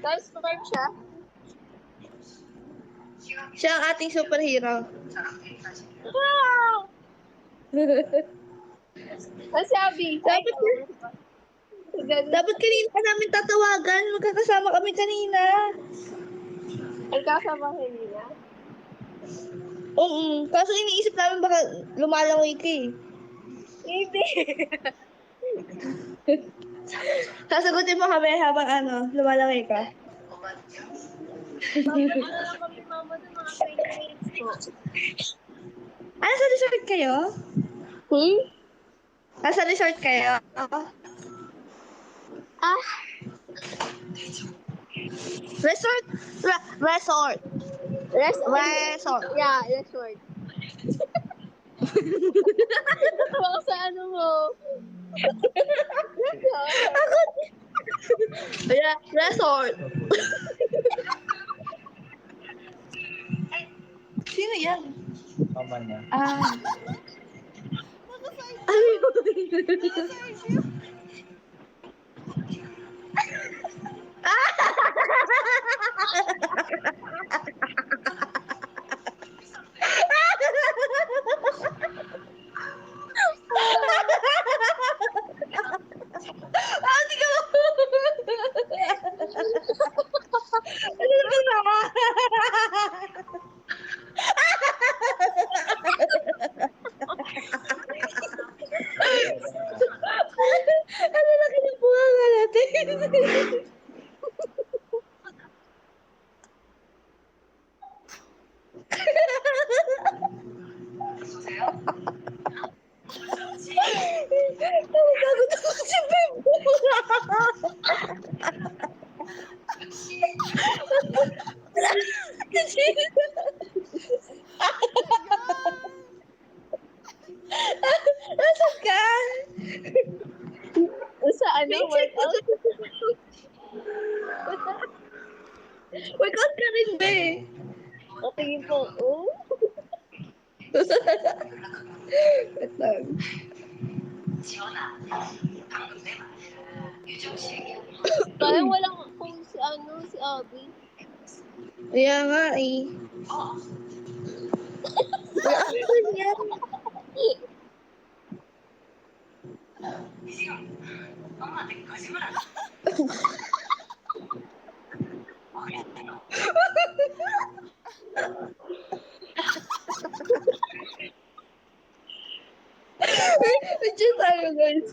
Transform siya. Siya ang ating superhero. Wow! Kasi Abby. Dapat, Ganun. dapat kanina ka namin tatawagan. Magkakasama kami kanina. Ang kasama kanina. Oo. Kaso iniisip namin baka lumalangoy ka eh. Hindi. Sasagutin mo kami habang lumalangoy ka. Babalik na lang kami mama ng mga 20 minutes po. Sa resort kayo? Nasa resort kayo? Ah, Resort? Resort. resort. Yeah, resort. Natuwa ko sa ano mo. Resort. Yeah, resort. Sino yan? Mama niya. Hindi ka Ano na? Ano na kinabuhan natin? Nagagod ako si Bebo. Nasaan ka? Sa ano, workout? Workout ka rin, be. Patingin po. Oh. Wait lang. Parang walang kung si Abby. Kaya nga eh. Ano yan? Medyo tayo guys.